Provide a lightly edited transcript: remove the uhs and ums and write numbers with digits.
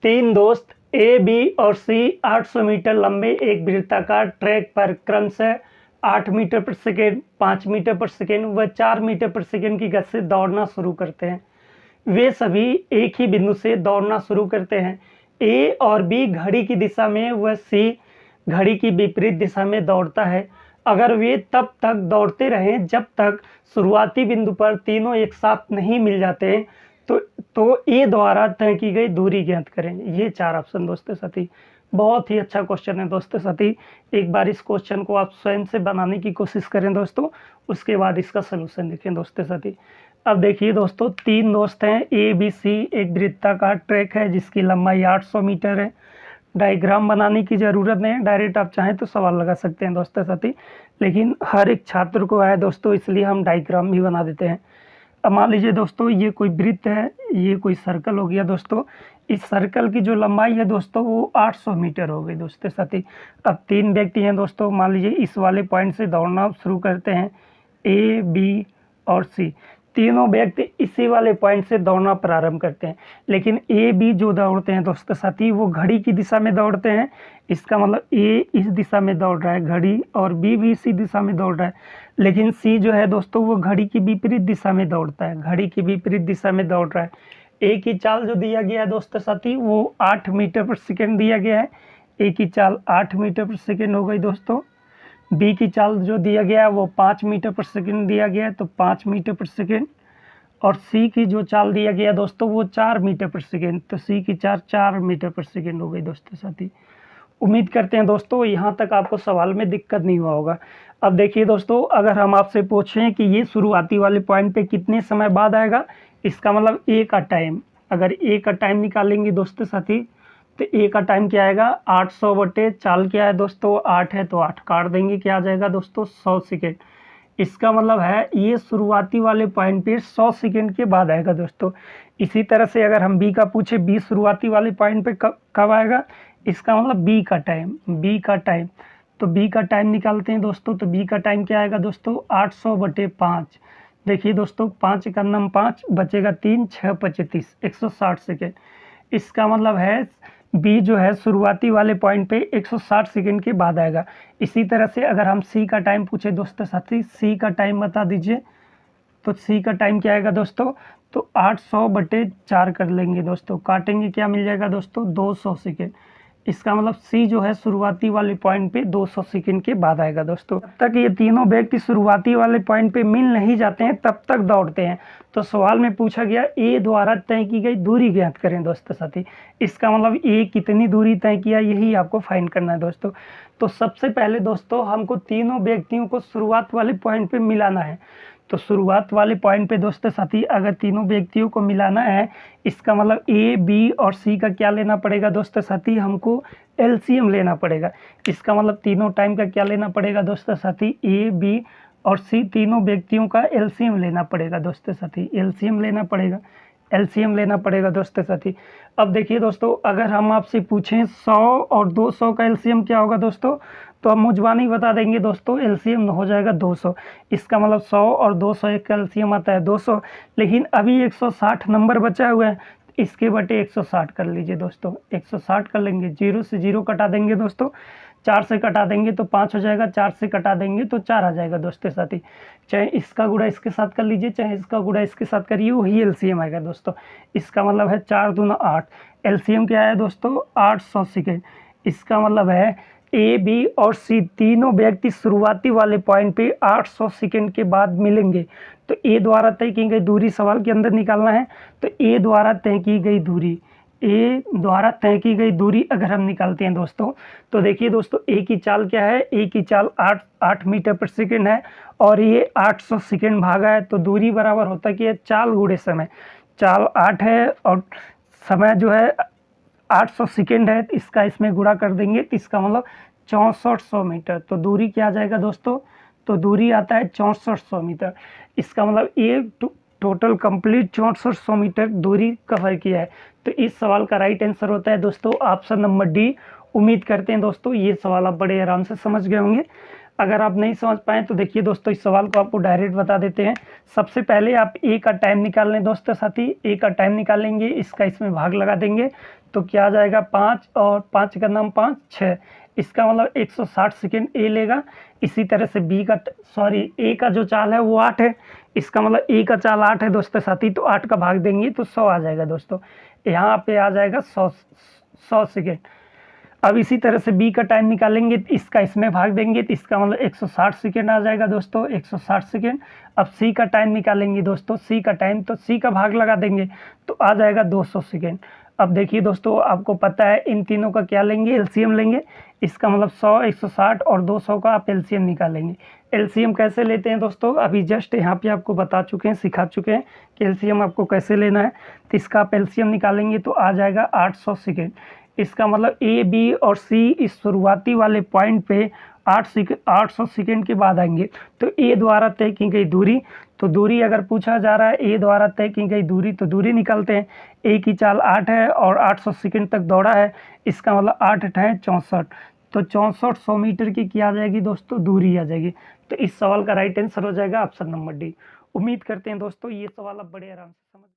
तीन दोस्त ए, बी और सी 800 मीटर लंबे एक वृत्ताकार ट्रैक पर क्रमशः 8 मीटर प्रति सेकेंड, 5 मीटर प्रति सेकेंड व 4 मीटर प्रति सेकेंड की गति से दौड़ना शुरू करते हैं। वे सभी एक ही बिंदु से दौड़ना शुरू करते हैं। ए और बी घड़ी की दिशा में व सी घड़ी की विपरीत दिशा में दौड़ता है। अगर वे तब तक दौड़ते रहें जब तक शुरुआती बिंदु पर तीनों एक साथ नहीं मिल जाते हैं तो ए द्वारा तय की गई दूरी ज्ञात करें। ये 4 ऑप्शन दोस्तों साथी, बहुत ही अच्छा क्वेश्चन है दोस्तों साथी। एक बार इस क्वेश्चन को आप स्वयं से बनाने की कोशिश करें दोस्तों, उसके बाद इसका सलूशन देखें दोस्तों साथी। अब देखिए दोस्तों, 3 दोस्त हैं ए, बी, सी। एक वृत्ताकार ट्रैक है जिसकी लंबाई 800 मीटर है। डायग्राम बनाने की ज़रूरत नहीं है, डायरेक्ट आप चाहें तो सवाल लगा सकते हैं दोस्तों साथी, लेकिन हर एक छात्र को आए दोस्तों, इसलिए हम डायग्राम भी बना देते हैं। अब मान लीजिए दोस्तों, ये कोई वृत्त है, ये कोई सर्कल हो गया दोस्तों। इस सर्कल की जो लंबाई है दोस्तों वो 800 मीटर हो गई दोस्तों साथी। अब 3 व्यक्ति हैं दोस्तों, मान लीजिए इस वाले पॉइंट से दौड़ना शुरू करते हैं, ए, बी और सी। तीनों व्यक्ति इसी वाले पॉइंट से दौड़ना प्रारंभ करते हैं, लेकिन ए, बी जो दौड़ते हैं दोस्तों साथी वो घड़ी की दिशा में दौड़ते हैं। इसका मतलब ए इस दिशा में दौड़ रहा है घड़ी, और बी भी इसी दिशा में दौड़ रहा है। लेकिन सी जो है दोस्तों वो घड़ी की विपरीत दिशा में दौड़ता है, घड़ी की विपरीत दिशा में दौड़ रहा है। ए की चाल जो दिया गया है दोस्तों साथी वो 8 मीटर प्रति सेकेंड दिया गया है। ए की चाल 8 मीटर प्रति सेकेंड हो गई दोस्तों। बी की चाल जो दिया गया है वो 5 मीटर प्रति सेकेंड दिया गया है, तो 5 मीटर प्रति सेकेंड। और सी की जो चाल दिया गया दोस्तों वो 4 मीटर प्रति सेकेंड, तो सी की 4 मीटर प्रति सेकेंड हो गई दोस्तों साथी। उम्मीद करते हैं दोस्तों यहाँ तक आपको सवाल में दिक्कत नहीं हुआ होगा। अब देखिए दोस्तों, अगर हम आपसे पूछें कि ये शुरुआती वाले पॉइंट पे कितने समय बाद आएगा, इसका मतलब ए का टाइम, अगर ए का टाइम निकालेंगे दोस्तों साथी तो ए का टाइम क्या आएगा, 800 बटे चाल क्या है दोस्तों 8 है, तो 8 काट देंगे, क्या आ जाएगा दोस्तों 100 सेकेंड। इसका मतलब है ये शुरुआती वाले पॉइंट पे 100 सेकेंड के बाद आएगा दोस्तों। इसी तरह से अगर हम बी का पूछे, बी शुरुआती वाले पॉइंट पे कब आएगा, इसका मतलब बी का टाइम, तो बी का टाइम निकालते हैं दोस्तों। तो बी का टाइम क्या आएगा दोस्तों 800 बटे 5। देखिए दोस्तों 5 का नम 5 बचेगा 3, 6 पचे 30, 160 सेकेंड। इसका मतलब है बी जो है शुरुआती वाले पॉइंट पे 160 सेकेंड के बाद आएगा। इसी तरह से अगर हम सी का टाइम पूछे दोस्तों साथी, सी का टाइम बता दीजिए, तो सी का टाइम क्या आएगा दोस्तों, तो 800 बटे 4 कर लेंगे दोस्तों, काटेंगे क्या मिल जाएगा दोस्तों 200 सेकेंड। इसका मतलब सी जो है शुरुआती वाले पॉइंट पे 200 सेकेंड के बाद आएगा दोस्तों। जब तक ये तीनों व्यक्ति शुरुआती वाले पॉइंट पे मिल नहीं जाते हैं तब तक दौड़ते हैं। तो सवाल में पूछा गया ए द्वारा तय की गई दूरी ज्ञात करें दोस्तों साथी। इसका मतलब ए कितनी दूरी तय किया, यही आपको फाइंड करना है दोस्तों। तो सबसे पहले दोस्तों हमको तीनों व्यक्तियों को शुरुआत वाले पॉइंट पे मिलाना है। तो शुरुआत वाले पॉइंट पे दोस्तों साथी अगर तीनों व्यक्तियों को मिलाना है, इसका मतलब ए, बी और सी का क्या लेना पड़ेगा दोस्तों साथी, हमको एलसीएम लेना पड़ेगा। इसका मतलब तीनों टाइम का क्या लेना पड़ेगा दोस्तों साथी, ए, बी और सी तीनों व्यक्तियों का एलसीएम लेना पड़ेगा दोस्तों साथी, एलसीएम लेना पड़ेगा दोस्तों साथी। अब देखिए दोस्तों, अगर हम आपसे पूछें 100 और 200 का एलसीएम क्या होगा दोस्तों, तो हम मुजबानी बता देंगे दोस्तों, एलसीएम हो जाएगा 200। इसका मतलब 100 और 200 एक का एलसीएम आता है 200, लेकिन अभी 160 नंबर बचा हुआ है, इसके बटे 160 कर लीजिए दोस्तों, 160 कर लेंगे। 0 से 0 कटा देंगे दोस्तों, 4 से कटा देंगे तो 5 हो जाएगा, 4 से कटा देंगे तो 4 आ जाएगा दोस्तों साथी। चाहे इसका गुणा इसके साथ कर लीजिए, चाहे इसका गुणा इसके साथ करिए, वही एलसीएम आएगा दोस्तों। इसका मतलब है 4 दूना 8, एलसीएम क्या है दोस्तों 800 सेकेंड। इसका मतलब है ए, बी और सी तीनों व्यक्ति शुरुआती वाले पॉइंट पे 800 सेकेंड के बाद मिलेंगे। तो ए द्वारा तय की गई दूरी सवाल के अंदर निकालना है। तो ए द्वारा तय की गई दूरी अगर हम निकालते हैं दोस्तों, तो देखिए दोस्तों ए की चाल क्या है, ए की चाल 8 मीटर प्रति सेकेंड है और ये 800 सेकेंड भागा है, तो दूरी बराबर होता है कि चाल गुणे समय। चाल 8 है और समय जो है 800 सेकेंड है, इसका इसमें गुणा कर देंगे तो इसका मतलब 6400 मीटर। तो दूरी क्या आ जाएगा दोस्तों, तो दूरी आता है 6400 मीटर। इसका मतलब ये टोटल कंप्लीट 6400 मीटर दूरी कवर किया है। तो इस सवाल का राइट आंसर होता है दोस्तों ऑप्शन नंबर डी। उम्मीद करते हैं दोस्तों ये सवाल आप बड़े आराम से समझ गए होंगे। अगर आप नहीं समझ पाए तो देखिए दोस्तों, इस सवाल को आपको डायरेक्ट बता देते हैं। सबसे पहले आप ए का टाइम निकाल लें दोस्तों साथी, ए का टाइम निकालेंगे, इसका इसमें भाग लगा देंगे तो क्या आ जाएगा 5 और 5 का नाम 5 6, इसका मतलब 160 सेकेंड ए लेगा। इसी तरह से बी का ए का जो चाल है वो 8 है, इसका मतलब ए का चाल 8 है दोस्तों साथी, तो 8 का भाग देंगे तो 100 आ जाएगा दोस्तों, यहाँ पे आ जाएगा 100 सेकेंड। अब इसी तरह से बी का टाइम निकालेंगे, इसका इसमें भाग देंगे तो इसका मतलब 160 सेकेंड आ जाएगा दोस्तों, 160 सेकेंड। अब सी का टाइम निकालेंगे दोस्तों, सी का टाइम तो सी का भाग लगा देंगे तो आ जाएगा 200 सेकेंड। अब देखिए दोस्तों, आपको पता है इन तीनों का क्या लेंगे, एलसीएम लेंगे। इसका मतलब 100, 160 और 200 का आप एलसीएम निकालेंगे। एलसीएम कैसे लेते हैं दोस्तों, अभी जस्ट यहाँ पे आपको बता चुके हैं, सिखा चुके हैं कि एलसीएम आपको कैसे लेना है। तो इसका आप एलसीएम निकालेंगे तो आ जाएगा 800 सेकेंड। इसका मतलब ए बी और सी इस शुरुआती वाले पॉइंट पे 800 सेकेंड के बाद आएंगे। तो ए द्वारा तय की गई दूरी, तो दूरी अगर पूछा जा रहा है ए द्वारा तय की गई दूरी तो दूरी निकालते हैं। ए की चाल 8 है और 800 सेकेंड तक दौड़ा है, इसका मतलब 8 है 64, तो 6400 मीटर की क्या आ जाएगी दोस्तों, दूरी आ जाएगी। तो इस सवाल का राइट आंसर हो जाएगा ऑप्शन नंबर डी। उम्मीद करते हैं दोस्तों ये सवाल आप बड़े आराम से समझ